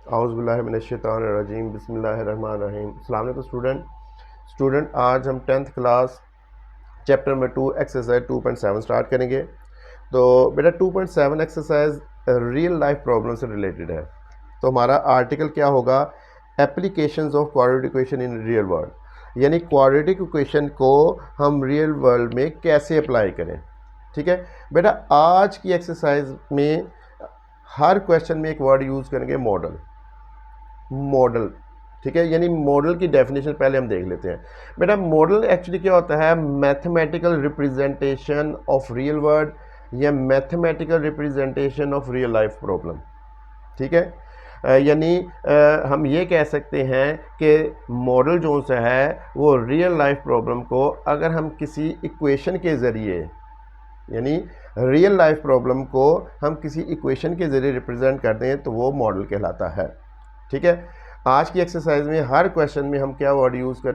औज़ुबिल्लाहिमिनश्शैतानिर्रजीम बिस्मिल्लाहिर्रहमानिर्रहीम। अस्सलाम वालेकुम स्टूडेंट, आज हम 10th class chapter number 2 exercise 2.7 start करेंगे। तो बेटा 2.7 एक्सरसाइज रियल लाइफ प्रॉब्लम से रिलेटेड है। तो हमारा आर्टिकल क्या होगा? Applications of quadratic equation in real world, यानी क्वाड्रेटिक इक्वेशन को हम रियल वर्ल्ड में कैसे अप्लाई करें। ठीक है बेटा, आज की एक्सरसाइज में हर क्वेश्चन में एक वर्ड यूज़ करेंगे, मॉडल। मॉडल, ठीक है, यानी मॉडल की डेफिनेशन पहले हम देख लेते हैं। बेटा मॉडल एक्चुअली क्या होता है? Mathematical representation of real word या mathematical representation of real life problem. ठीक है, यानी हम ये कह सकते हैं कि मॉडल जो सा है वो रियल लाइफ प्रॉब्लम को अगर हम किसी इक्वेशन के ज़रिए, यानी रियल लाइफ प्रॉब्लम को हम किसी इक्वेशन के ज़रिए रिप्रेजेंट करते हैं तो वो मॉडल कहलाता है। ठीक है, आज की एक्सरसाइज में हर क्वेश्चन में हम क्या वर्ड यूज़ कर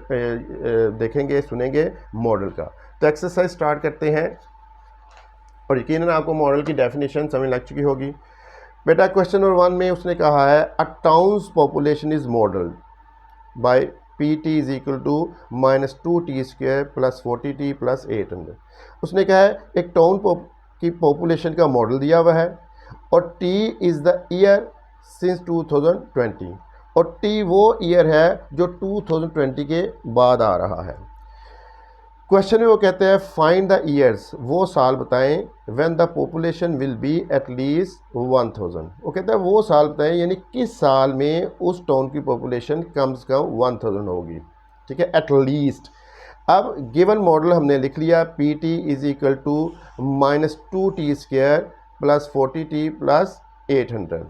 देखेंगे, सुनेंगे, मॉडल का। तो एक्सरसाइज स्टार्ट करते हैं और यकीनन आपको मॉडल की डेफिनेशन समझ लग चुकी होगी। बेटा क्वेश्चन नंबर 1 में उसने कहा है a town's population is modelled by PT is equal to -2t² plus 40t plus 800। उसने कहा है एक टाउन की पॉपुलेशन का मॉडल दिया हुआ है और T is the year since 2020, और T वो ईयर है जो 2020 के बाद आ रहा है। क्वेश्चन में वो कहते हैं फाइंड द ईयर्स, वो साल बताएं when the population will be at least 1000। वो कहते हैं वो साल बताएं यानी किस साल में उस टाउन की पॉपुलेशन कम से कम 1000 होगी। ठीक है, एटलीस्ट। अब गिवन मॉडल हमने लिख लिया, PT is equal to -2t² plus 40t plus 800।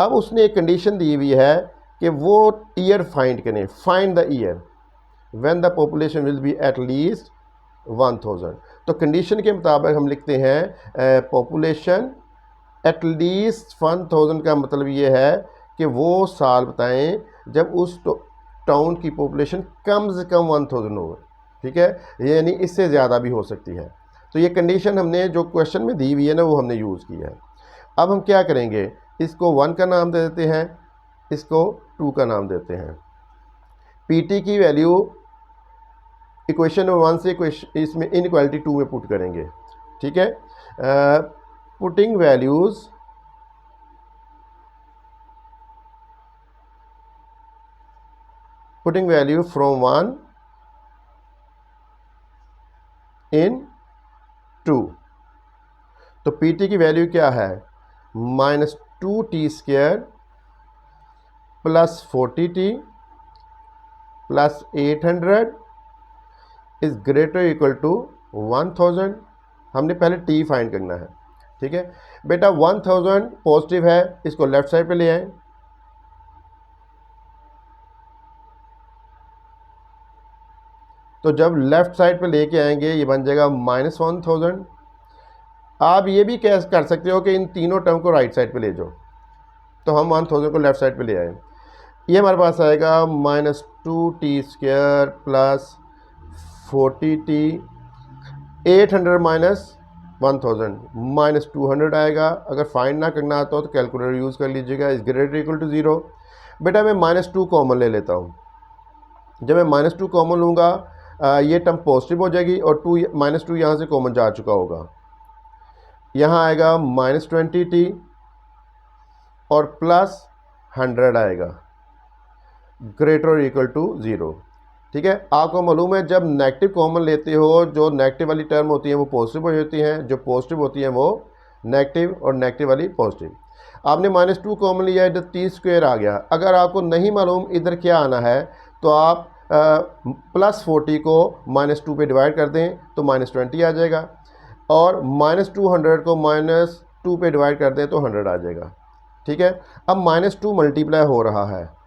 अब उसने एक कंडीशन दी हुई है कि वो ईयर फाइंड करें, find the year when the population will be at least 1000। तो कंडीशन के मुताबिक हम लिखते हैं पॉपुलेशन एट लीस्ट 1000 का मतलब ये है कि वो साल बताएं जब उस टाउन की पॉपुलेशन कम से कम 1000 हो। ठीक है, यानी इससे ज़्यादा भी हो सकती है। तो ये कंडीशन हमने जो क्वेश्चन में दी हुई है ना वो हमने यूज़ की है। अब हम क्या करेंगे, इसको 1 का नाम दे देते हैं, इसको 2 का नाम देते हैं। PT की वैल्यू इक्वेशन नंबर 1 से इसमें इनइक्वालिटी 2 में पुट करेंगे। ठीक है, पुटिंग वैल्यू फ्रॉम 1 इन 2। तो PT की वैल्यू क्या है? -2t² plus 40t plus 800 is greater equal to 1000। हमने पहले T फाइंड करना है। ठीक है बेटा, 1000 पॉजिटिव है, इसको लेफ्ट साइड पे ले आए। तो जब लेफ्ट साइड पे लेके आएंगे ये बन जाएगा -1000। आप ये भी कैसे कर सकते हो कि इन तीनों टर्म को राइट साइड पे ले जाओ। तो हम 1000 को लेफ्ट साइड पे ले आए, ये हमारे पास आएगा -2t² प्लस 40t, 800 माइनस 1000 -200 आएगा। अगर फाइंड ना करना आता हो तो कैलकुलेटर यूज़ कर लीजिएगा। Is greater equal to 0। बेटा मैं -2 कॉमन ले लेता हूँ। जब मैं -2 कॉमन लूँगा ये टर्म पॉजिटिव हो जाएगी और -2 यहाँ से कॉमन जा चुका होगा। यहाँ आएगा -20t और प्लस 100 आएगा, ग्रेटर इक्वल टू 0। ठीक है, आपको मालूम है जब नेगेटिव कॉमन लेते हो, जो नेगेटिव वाली टर्म होती है वो पॉजिटिव हो जाती हैं, जो पॉजिटिव होती हैं वो नेगेटिव, और नेगेटिव वाली पॉजिटिव। आपने -2 कॉमन लिया, इधर t² आ गया। अगर आपको नहीं मालूम इधर क्या आना है तो आप प्लस 40 को -2 पे डिवाइड कर दें तो -20 आ जाएगा, और -200 को -2 पे डिवाइड कर दें तो 100 आ जाएगा। ठीक है, अब -2 मल्टीप्लाई हो रहा है।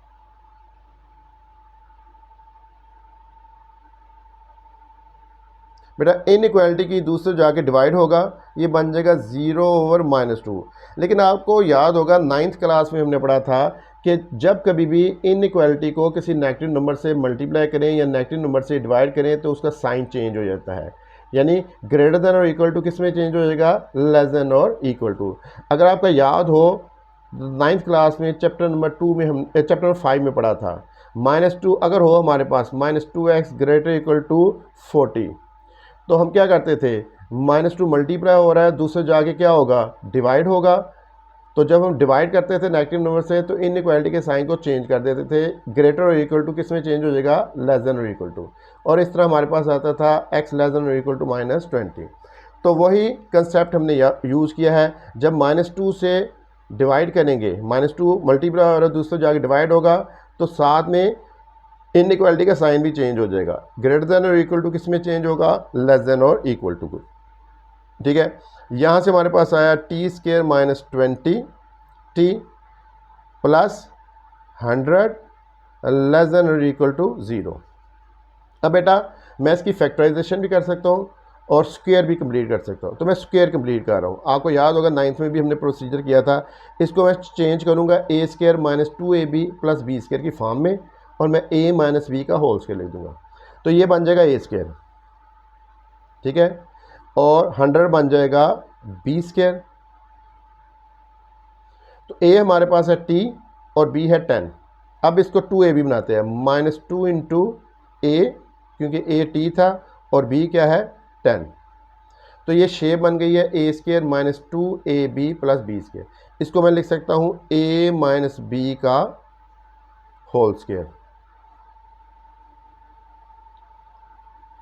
बेटा इनइक्वालिटी की दूसरे जाके डिवाइड होगा, ये बन जाएगा 0/-2। लेकिन आपको याद होगा 9th क्लास में हमने पढ़ा था कि जब कभी भी इनइक्वालिटी को किसी नेगेटिव नंबर से मल्टीप्लाई करें या नेगेटिव नंबर से डिवाइड करें तो उसका साइन चेंज हो जाता है, यानी ग्रेटर देन और इक्वल टू किस में चेंज हो जाएगा? लेस देन और इक्वल टू। अगर आपका याद हो नाइन्थ क्लास में चैप्टर नंबर 2 में हम चैप्टर नंबर 5 में पढ़ा था। -2 अगर हो हमारे पास -2x ग्रेटर इक्वल टू 40, तो हम क्या करते थे, -2 मल्टीप्लाई हो रहा है, दूसरे जाके क्या होगा, डिवाइड होगा। तो जब हम डिवाइड करते थे नेगेटिव नंबर से तो इनइक्वालिटी के साइन को चेंज कर देते थे, ग्रेटर और इक्वल टू किस में चेंज हो जाएगा, लेस देन और इक्वल टू। और इस तरह हमारे पास आता था x लेस देन और इक्वल टू -20। तो वही कंसेप्ट हमने यूज़ किया है। जब -2 से डिवाइड करेंगे, -2 मल्टीप्लाई और दूसरे जाके डिवाइड होगा, तो साथ में इनइक्वालिटी का साइन भी चेंज हो जाएगा, ग्रेटर देन और इक्वल टू किस में चेंज होगा, लेस देन और इक्वल टू। ठीक है, यहाँ से हमारे पास आया T square -20 T plus 100 less than और इक्वल टू 0। अब बेटा मैं इसकी फैक्टराइजेशन भी कर सकता हूँ और स्क्वायर भी कंप्लीट कर सकता हूँ। तो मैं स्क्वायर कंप्लीट कर रहा हूँ। आपको याद होगा 9th में भी हमने प्रोसीजर किया था। इसको मैं चेंज करूँगा a square -2ab plus b square की फॉर्म में, और मैं a माइनस बी का होल स्क्वायर लिख दूँगा। तो ये बन जाएगा a स्क्वायर, ठीक है, और 100 बन जाएगा बी स्क्वायर। तो a हमारे पास है t और b है 10। अब इसको 2ab बनाते हैं, -2 इंटू a, क्योंकि a t था और b क्या है 10। तो ये शेप बन गई है a square -2ab plus b square. इसको मैं लिख सकता हूँ a माइनस बी का होल स्क्वायर।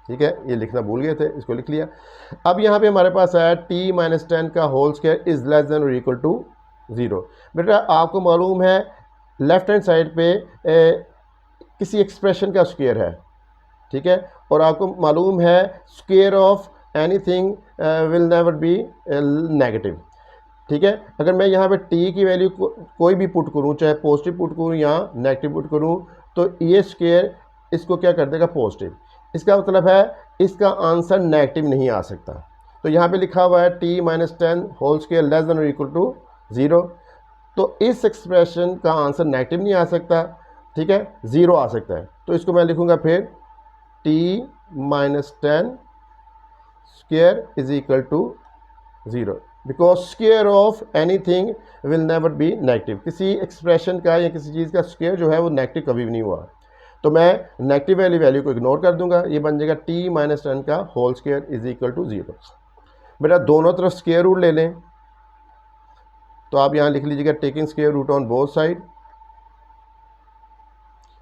ठीक है, ये लिखना भूल गए थे, इसको लिख लिया। अब यहाँ पे हमारे पास आया t माइनस 10 का whole square is less than और इक्वल टू 0। बेटा आपको मालूम है लेफ्ट हैंड साइड पे किसी एक्सप्रेशन का स्क्वायर है, ठीक है, और आपको मालूम है square of anything will never be negative. ठीक है, अगर मैं यहाँ पे t की वैल्यू कोई भी पुट करूँ, चाहे पॉजिटिव पुट करूँ या नेगेटिव पुट करूँ, तो ये स्क्वायर इसको क्या कर देगा, पॉजिटिव। इसका मतलब है इसका आंसर नेगेटिव नहीं आ सकता। तो यहाँ पे लिखा हुआ है t minus 10 whole square less than और इक्वल टू 0। तो इस एक्सप्रेशन का आंसर नेगेटिव नहीं आ सकता, ठीक है, 0 आ सकता है। तो इसको मैं लिखूँगा फिर t minus 10 square is equal to 0, because square of anything will never be negative. किसी एक्सप्रेशन का या किसी चीज़ का स्क्वायर जो है वो नेगेटिव कभी भी नहीं हुआ। तो मैं नेगेटिव वैल्यू को इग्नोर कर दूंगा, ये बन जाएगा t माइनस 10 का whole square is equal to 0। बेटा दोनों तरफ स्क्वायर रूट ले लें, तो आप यहाँ लिख लीजिएगा taking square root on both side.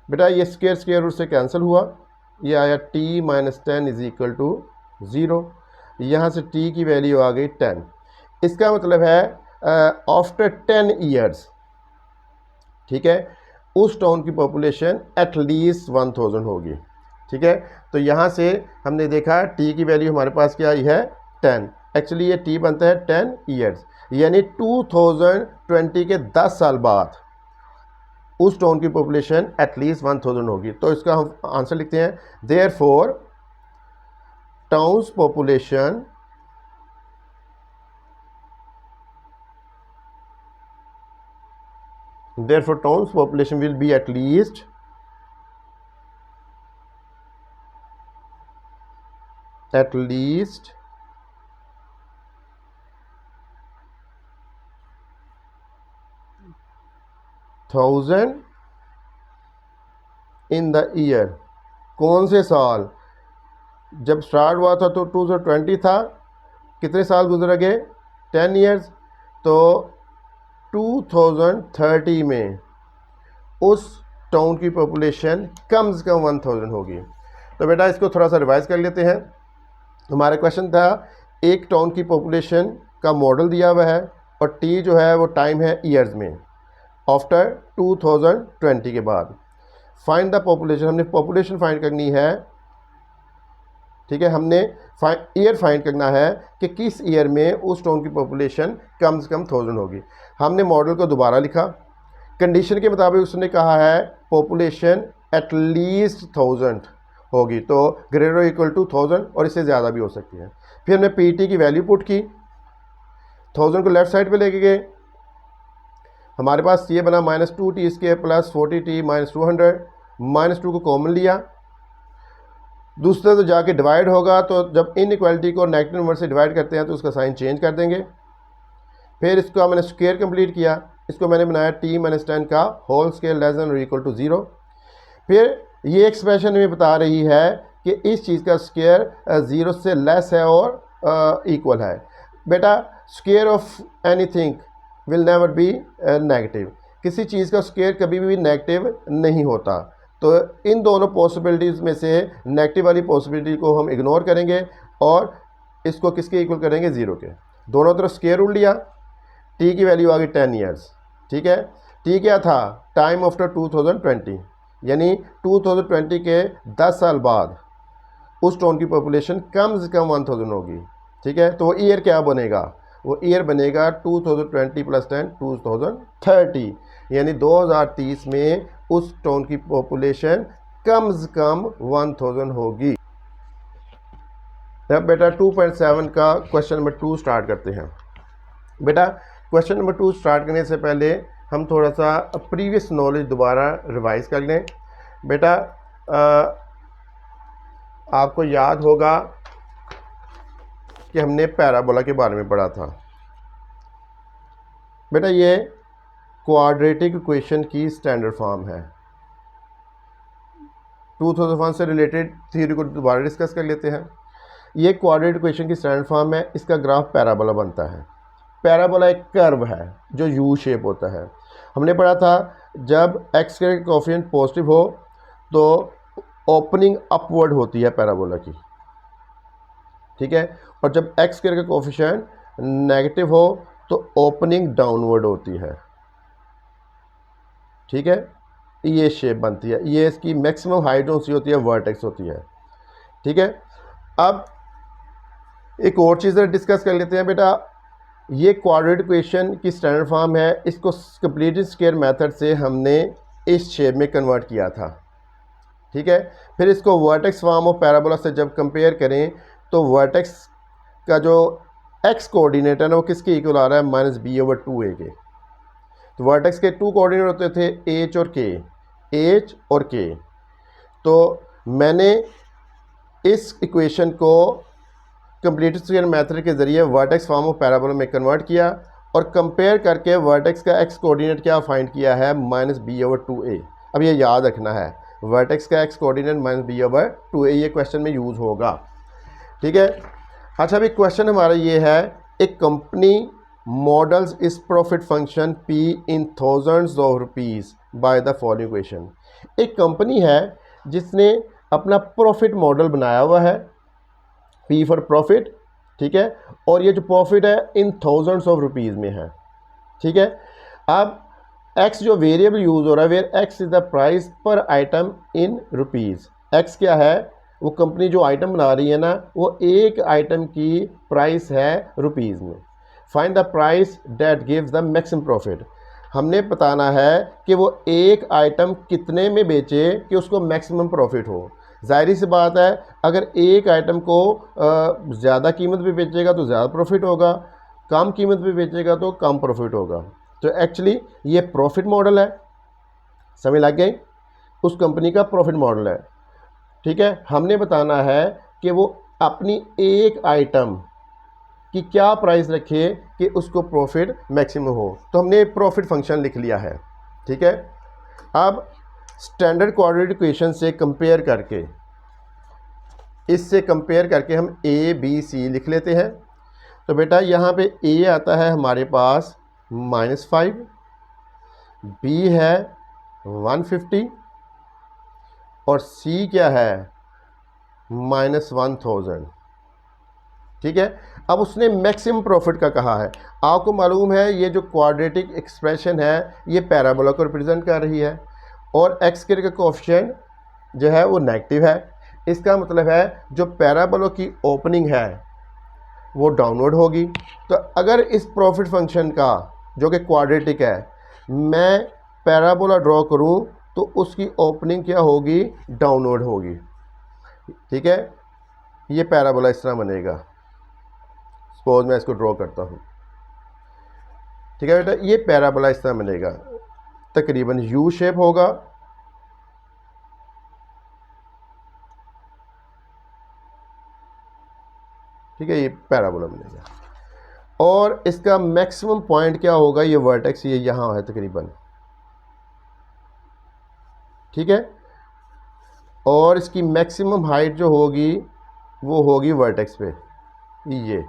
बेटा ये स्क्वायर रूट से कैंसिल हुआ, ये आया t minus 10 is equal to 0। यहाँ से t की वैल्यू आ गई 10। इसका मतलब है आफ्टर 10 ईयर्स, ठीक है, उस टाउन की पॉपुलेशन एटलीस्ट 1000 होगी। ठीक है, तो यहाँ से हमने देखा t की वैल्यू हमारे पास क्या आई है 10। एक्चुअली ये t बनता है 10 ईयर्स, यानी 2020 के 10 साल बाद उस टाउन की पॉपुलेशन एटलीस्ट 1000 होगी। तो इसका हम आंसर लिखते हैं, therefore towns population therefore town's population will be at least 1000 in the year। कौन से साल, जब स्टार्ट हुआ था तो 2020 था, कितने साल गुजर गए 10 ईयर्स, तो 2030 में उस टाउन की पॉपुलेशन कम से कम 1000 होगी। तो बेटा इसको थोड़ा सा रिवाइज कर लेते हैं। हमारा क्वेश्चन था एक टाउन की पॉपुलेशन का मॉडल दिया हुआ है और t जो है वो टाइम है ईयर्स में आफ्टर 2020 के बाद। फाइंड द पॉपुलेशन, हमने पॉपुलेशन फाइंड करनी है, ठीक है, हमने ईयर फाइंड करना है कि किस ईयर में उस टाउन की पॉपुलेशन कम से कम 1000 होगी। हमने मॉडल को दोबारा लिखा, कंडीशन के मुताबिक उसने कहा है पॉपुलेशन एटलीस्ट 1000 होगी, तो ग्रेटर इक्वल टू 1000 और इससे ज़्यादा भी हो सकती है। फिर हमने पीटी की वैल्यू पुट की, 1000 को लेफ्ट साइड पे लेके गए, हमारे पास ये बना -2t square plus 40t minus 200, -2 को कॉमन लिया, दूसरे तो जाके डिवाइड होगा, तो जब इनइक्वालिटी को नेगेटिव नंबर से डिवाइड करते हैं तो उसका साइन चेंज कर देंगे। फिर इसको मैंने स्क्वायर कंप्लीट किया, इसको मैंने बनाया t-10 का होल स्केयर लेस देन और इक्वल टू 0। फिर ये एक्सप्रेशन में बता रही है कि इस चीज़ का स्केयर 0 से लेस है और इक्वल है। बेटा square of anything will never be negative, किसी चीज़ का स्केयर कभी भी नेगेटिव नहीं होता। तो इन दोनों पॉसिबिलिटीज़ में से नेगेटिव वाली पॉसिबिलिटी को हम इग्नोर करेंगे और इसको किसके इक्वल करेंगे, 0 के। दोनों तरफ स्केयर रूल लिया, टी की वैल्यू आ गई 10 ईयर्स, ठीक है। टी क्या था, टाइम आफ्टर 2020, यानी 2020 के 10 साल बाद उस टाउन की पॉपुलेशन कम से कम 1000 होगी, ठीक है। तो वो ईयर क्या बनेगा, वो ईयर बनेगा 2020 प्लस 10 2030, यानी 2030 में उस टाउन की पॉपुलेशन कम से कम 1000 होगी। अब बेटा 2.7 का क्वेश्चन नंबर 2 स्टार्ट करते हैं। बेटा क्वेश्चन नंबर 2 स्टार्ट करने से पहले हम थोड़ा सा प्रीवियस नॉलेज दोबारा रिवाइज कर लें। बेटा आपको याद होगा कि हमने पैराबोला के बारे में पढ़ा था। बेटा ये क्वाड्रेटिक इक्वेशन की स्टैंडर्ड फॉर्म है। 2001 से रिलेटेड थ्योरी को दोबारा डिस्कस कर लेते हैं। ये क्वाड्रेटिक इक्वेशन की स्टैंडर्ड फॉर्म है, इसका ग्राफ पैराबोला बनता है। पैराबोला एक कर्व है जो यू शेप होता है। हमने पढ़ा था जब एक्स के कोएफिशिएंट पॉजिटिव हो तो ओपनिंग अपवर्ड होती है पैराबोला की, ठीक है, और जब एक्स के कोएफिशिएंट नेगेटिव हो तो ओपनिंग डाउनवर्ड होती है, ठीक है। ये शेप बनती है, ये इसकी मैक्सिमम हाइट सी होती है, वर्टेक्स होती है, ठीक है। अब एक और चीज़ डिस्कस कर लेते हैं। बेटा ये क्वाड्रेटिक इक्वेशन की स्टैंडर्ड फॉर्म है, इसको कंप्लीट स्क्वायर मेथड से हमने इस शेप में कन्वर्ट किया था, ठीक है। फिर इसको वर्टेक्स फॉर्म ऑफ पैराबोला से जब कंपेयर करें तो वर्टेक्स का जो एक्स कोऑर्डिनेट है ना वो किसके इक्वल आ रहा है, -b/2a के। तो वर्टेक्स के 2 कोऑर्डिनेट होते थे, एच और के, एच और के। तो मैंने इस इक्वेशन को कंप्लीट स्क्वायर मेथड के ज़रिए वर्टेक्स फॉर्म ऑफ पैराबोला में कन्वर्ट किया और कंपेयर करके वर्टेक्स का एक्स कोऑर्डिनेट क्या फाइंड किया है, -b/2a। अब ये याद रखना है, वर्टेक्स का एक्स कोऑर्डिनेट -b/2a, ये क्वेश्चन में यूज़ होगा, ठीक है। अच्छा अभी क्वेश्चन हमारा ये है, एक कंपनी मॉडल्स इस profit function p in thousands of rupees by the following equation. एक कंपनी है जिसने अपना प्रॉफिट मॉडल बनाया हुआ है, P फॉर प्रॉफिट, ठीक है, और ये जो प्रॉफिट है इन थाउजेंड्स ऑफ रुपीज़ में है, ठीक है। अब x जो वेरिएबल यूज़ हो रहा है, where x is the price per item in rupees. x क्या है, वो कंपनी जो आइटम बना रही है ना वो एक आइटम की प्राइस है रुपीज़ में। Find the price that gives the maximum profit. हमने बताना है कि वो एक आइटम कितने में बेचे कि उसको मैक्सिमम प्रॉफिट हो। ज़ाहिर सी बात है, अगर एक आइटम को ज़्यादा कीमत पे बेचेगा तो ज़्यादा प्रॉफिट होगा, कम कीमत पे बेचेगा तो कम प्रॉफिट होगा। तो एक्चुअली ये प्रॉफिट मॉडल है, समझ लग गई, उस कंपनी का प्रॉफिट मॉडल है, ठीक है। हमने बताना है कि वो अपनी एक आइटम की क्या प्राइस रखे कि उसको प्रॉफिट मैक्सिमम हो। तो हमने प्रॉफिट फंक्शन लिख लिया है, ठीक है। अब स्टैंडर्ड क्वाड्रेटिक इक्वेशन से कंपेयर करके, इससे कंपेयर करके हम ए बी सी लिख लेते हैं। तो बेटा यहाँ पे ए आता है हमारे पास -5, बी है 150 और सी क्या है -1000, ठीक है। अब उसने मैक्सिमम प्रॉफिट का कहा है। आपको मालूम है ये जो क्वाड्रेटिक एक्सप्रेशन है ये पैराबोला को रिप्रेजेंट कर रही है और एक्स के कोएफिशिएंट जो है वो नेगेटिव है। इसका मतलब है जो पैराबोला की ओपनिंग है वो डाउनवर्ड होगी। तो अगर इस प्रॉफिट फंक्शन का जो कि क्वाड्रेटिक है मैं पैराबोला ड्रॉ करूं तो उसकी ओपनिंग क्या होगी, डाउनवर्ड होगी, ठीक है। ये पैराबोला इस तरह बनेगा, सपोज मैं इसको ड्रॉ करता हूँ, ठीक है बेटा। ये पैराबोला इस तरह बनेगा, तकरीबन यू शेप होगा, ठीक है, ये पैराबोला बनेगा। और इसका मैक्सिमम पॉइंट क्या होगा, ये वर्टेक्स ये यहाँ है तकरीबन, ठीक है। और इसकी मैक्सिमम हाइट जो होगी वो होगी वर्टेक्स पे ये,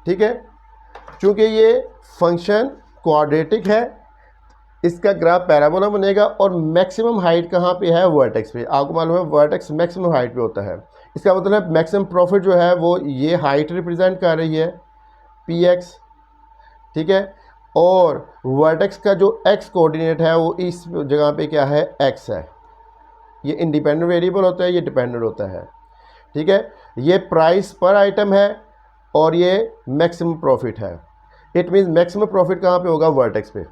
ठीक है। चूंकि ये फंक्शन क्वाड्रेटिक है, इसका ग्राफ पैराबोला बनेगा और मैक्सिमम हाइट कहाँ पे है, वर्टेक्स पे। आपको मालूम है वर्टेक्स मैक्सिमम हाइट पे होता है, इसका मतलब मैक्सिमम प्रॉफिट जो है वो ये हाइट रिप्रेजेंट कर रही है पी एक्स, ठीक है। और वर्टेक्स का जो एक्स कोऑर्डिनेट है वो इस जगह पे क्या है, एक्स है। ये इंडिपेंडेंट वेरिएबल होता है, ये डिपेंडेंट होता है, ठीक है। ये प्राइस पर आइटम है और ये मैक्सिमम प्रॉफिट है। इट मीन्स मैक्सिमम प्रॉफिट कहाँ पे होगा, वर्टेक्स पे,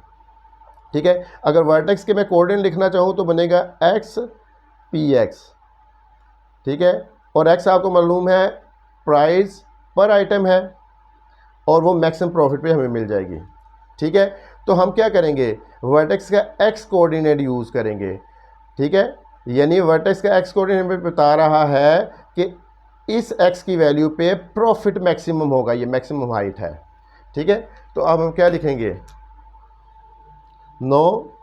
ठीक है। अगर वर्टेक्स के मैं कोऑर्डिनेट लिखना चाहूँ तो बनेगा एक्स पी एक्स, ठीक है। और एक्स आपको मालूम है प्राइस पर आइटम है और वो मैक्सिमम प्रॉफिट पे हमें मिल जाएगी, ठीक है। तो हम क्या करेंगे, वर्टेक्स का एक्स कोऑर्डिनेट यूज़ करेंगे, ठीक है। यानी वर्टेक्स का एक्स कोऑर्डिनेट में बता रहा है कि इस एक्स की वैल्यू पे प्रॉफिट मैक्सिमम होगा, ये मैक्सिमम हाइट है, ठीक है। तो अब हम क्या लिखेंगे, no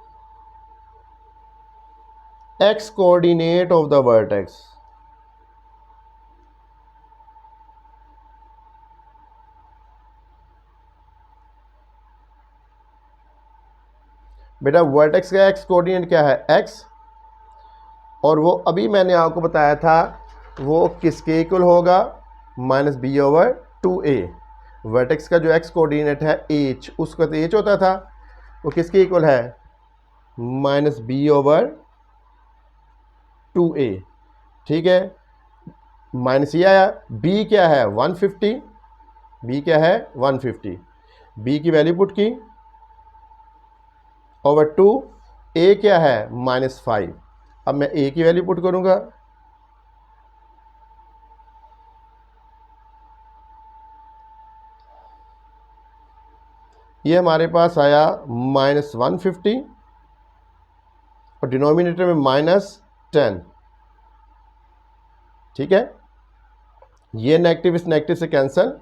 x coordinate of the vertex, बेटा वर्टेक्स का एक्स कोऑर्डिनेट क्या है, एक्स, और वो अभी मैंने आपको बताया था वो किसके इक्वल होगा, minus B over 2a। Vertex का जो एक्स कोऑर्डिनेट है एच, उसका तो एच होता था, वो किसके इक्वल है, माइनस बी ओवर 2a, ठीक है। माइनस ये आया, b क्या है 150, b क्या है 150, b की वैल्यू पुट की ओवर 2, a क्या है -5। अब मैं a की वैल्यू पुट करूंगा, ये हमारे पास आया -150 और डिनोमिनेटर में -10, ठीक है। ये नेगेटिव इस नेगेटिव से कैंसिल,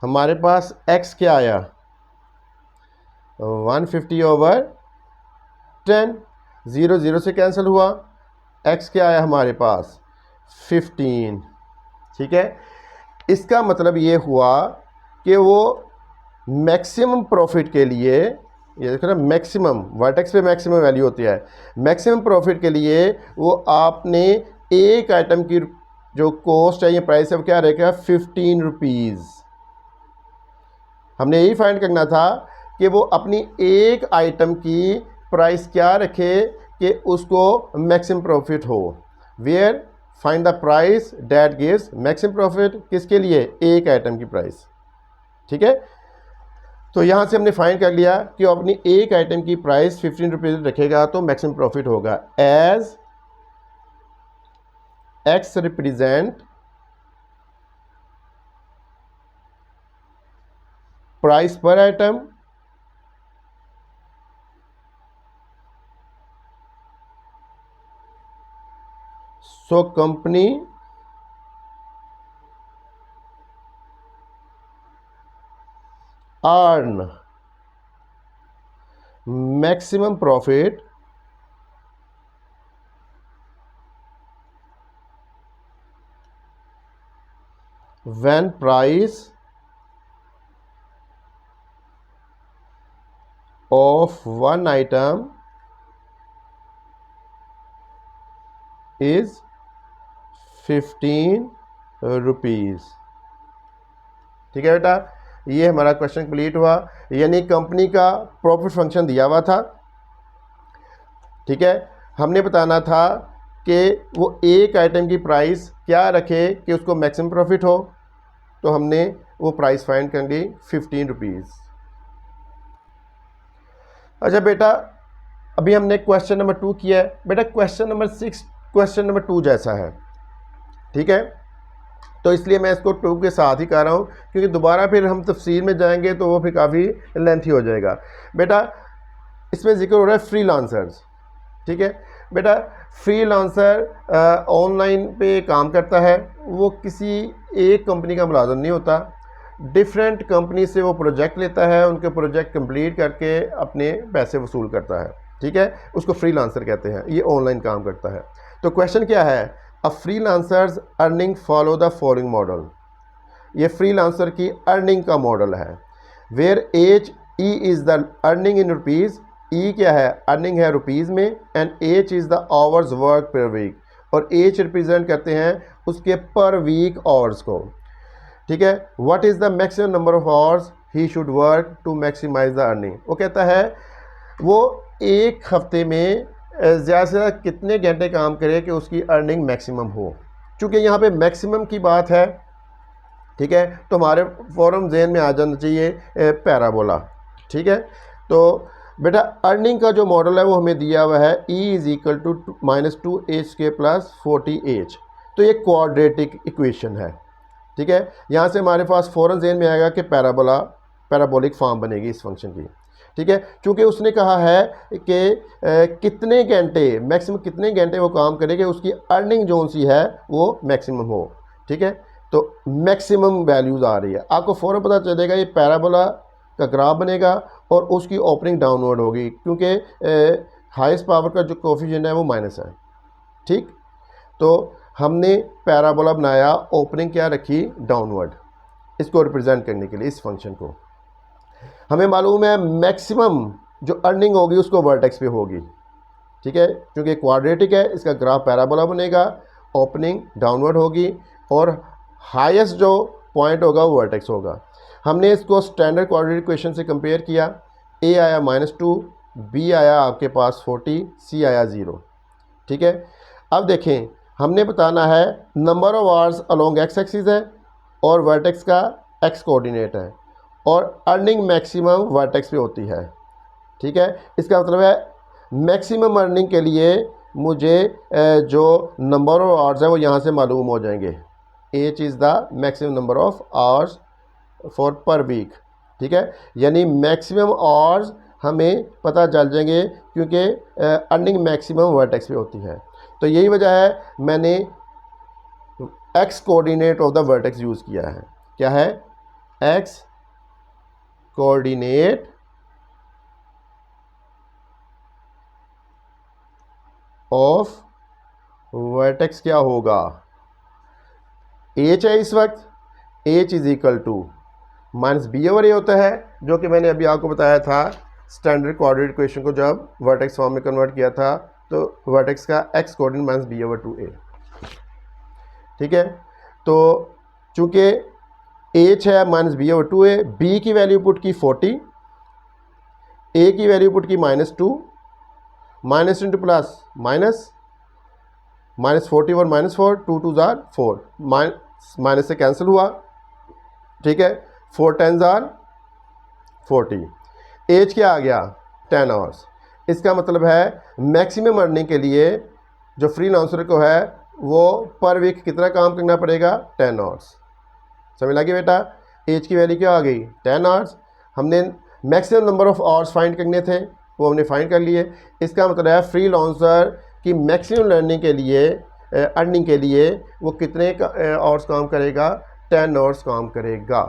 हमारे पास x क्या आया 150 ओवर 10, 0 0 से कैंसिल हुआ, x क्या आया हमारे पास 15, ठीक है। इसका मतलब ये हुआ कि वो मैक्सिमम प्रॉफिट के लिए, ये देखो ना मैक्सिमम, वर्टेक्स पे मैक्सिमम वैल्यू होती है, मैक्सिमम प्रॉफिट के लिए वो आपने एक आइटम की जो कॉस्ट है, ये प्राइस है, वो क्या रहेगा 15 रुपीज़। हमने यही फाइंड करना था कि वो अपनी एक आइटम की प्राइस क्या रखे कि उसको मैक्सिमम प्रॉफिट हो। Where find the price that gives maximum profit, किसके लिए, एक आइटम की प्राइस, ठीक है। तो यहाँ से हमने फाइंड कर लिया कि वो अपनी एक आइटम की प्राइस 15 रुपीज़ रखेगा तो मैक्सिमम प्रॉफिट होगा। As x represent price per item, so company earn maximum profit when price of one item is 15 rupees, ठीक है बेटा। ये हमारा क्वेश्चन कंप्लीट हुआ, यानी कंपनी का प्रॉफिट फंक्शन दिया हुआ था, ठीक है। हमने बताना था कि वो एक आइटम की प्राइस क्या रखे कि उसको मैक्सिमम प्रॉफिट हो, तो हमने वो प्राइस फाइंड कर ली 15 रुपीज़। अच्छा बेटा, अभी हमने क्वेश्चन नंबर 2 किया है। बेटा क्वेश्चन नंबर 6 क्वेश्चन नंबर 2 जैसा है, ठीक है। तो इसलिए मैं इसको 2 के साथ ही कर रहा हूँ, क्योंकि दोबारा फिर हम तफसील में जाएंगे तो वो फिर काफ़ी लेंथी हो जाएगा। बेटा इसमें जिक्र हो रहा है फ्रीलांसर्स, ठीक है। बेटा फ्रीलांसर ऑनलाइन पे काम करता है, वो किसी एक कंपनी का मुलाजिम नहीं होता, डिफरेंट कंपनी से वो प्रोजेक्ट लेता है, उनके प्रोजेक्ट कंप्लीट करके अपने पैसे वसूल करता है, ठीक है, उसको फ्रीलांसर कहते हैं, ये ऑनलाइन काम करता है। तो क्वेश्चन क्या है, a freelancer's earning follow the following model, ये फ्रीलांसर की अर्निंग का मॉडल है, where H E is the earning in rupees, E क्या है, अर्निंग है रुपीज़ में, and H is the hours work per week, और एच रिप्रेजेंट करते हैं उसके पर वीक आवर्स को, ठीक है। What is the maximum number of hours he should work to maximize the earning, वो कहता है वो एक हफ्ते में ज़्यादा से ज़्यादा कितने घंटे काम करे कि उसकी अर्निंग मैक्सिमम हो। चूँकि यहाँ पे मैक्सिमम की बात है, ठीक है, तो हमारे फ़ौरन जहन में आ जाना चाहिए पैराबोला, ठीक है। तो बेटा अर्निंग का जो मॉडल है वो हमें दिया हुआ है E is equal to -2h² + 40h, तो ये क्वाड्रेटिक इक्वेशन है, ठीक है। यहाँ से हमारे पास फ़ौरन जहन में आएगा कि पैराबोलिक फॉर्म बनेगी इस फंक्शन की, ठीक है। चूँकि उसने कहा है कि कितने घंटे मैक्सिमम कितने घंटे वो काम करे कि उसकी अर्निंग जो सी है वो मैक्सिमम हो, ठीक है। तो मैक्सिमम वैल्यूज़ आ रही है, आपको फ़ौरन पता चलेगा ये पैराबोला का ग्राफ बनेगा और उसकी ओपनिंग डाउनवर्ड होगी, क्योंकि हाईएस्ट पावर का जो कोफिशिएंट है वो माइनस है, ठीक। तो हमने पैराबोला बनाया, ओपनिंग क्या रखी, डाउनवर्ड, इसको रिप्रेजेंट करने के लिए इस फंक्शन को। हमें मालूम है मैक्सिमम जो अर्निंग होगी उसको वर्टेक्स पे होगी, ठीक है, क्योंकि क्वाड्रेटिक है, इसका ग्राफ पैराबोला बनेगा, ओपनिंग डाउनवर्ड होगी और हाईएस्ट जो पॉइंट होगा वो वर्टेक्स होगा। हमने इसको स्टैंडर्ड क्वाड्रेटिक इक्वेशन से कंपेयर किया, ए आया -2, बी आया आपके पास 40, सी आया 0, ठीक है। अब देखें हमने बताना है number of hours along x axis है और वर्टेक्स का एक्स कोऑर्डिनेट है, और अर्निंग मैक्सिमम वर्टेक्स पे होती है, ठीक है। इसका मतलब है मैक्सिमम अर्निंग के लिए मुझे जो नंबर ऑफ आवर्स है वो यहाँ से मालूम हो जाएंगे, h is the maximum number of hours for per week, ठीक है, यानी मैक्सिमम आवर्स हमें पता चल जाएंगे क्योंकि अर्निंग मैक्सिमम वर्टेक्स पे होती है। तो यही वजह है मैंने x coordinate of the vertex use किया है, क्या है, एक्स कोऑर्डिनेट ऑफ वर्टेक्स क्या होगा, एच है इस वक्त, H is equal to -b/a होता है, जो कि मैंने अभी आपको बताया था स्टैंडर्ड कोऑर्डिनेट इक्वेशन को जब वर्टेक्स फॉर्म में कन्वर्ट किया था, तो वर्टेक्स का एक्स कोऑर्डिनेट -b/2a, ठीक है। तो चूँकि एच है -b/2a, b की वैल्यू पुट की 40, a की वैल्यू पुट की -2, माइनस इंटू प्लस माइनस, -40 और -4, 2 2 जार 4, माइनस से कैंसिल हुआ, ठीक है, 4 10 जार 40, एज क्या आ गया 10 आवर्स। इसका मतलब है मैक्सिमम अर्निंग के लिए जो फ्रीलांसर को है वो पर वीक कितना काम करना पड़ेगा, 10 आवर्स। समझ लगी बेटा, एज की वैल्यू क्या आ गई 10 आवर्स, हमने maximum number of hours find करने थे वो हमने फाइंड कर लिए। इसका मतलब है फ्रीलांसर की मैक्सिमम अर्निंग के लिए वो कितने आवर्स काम करेगा, 10 आवर्स काम करेगा।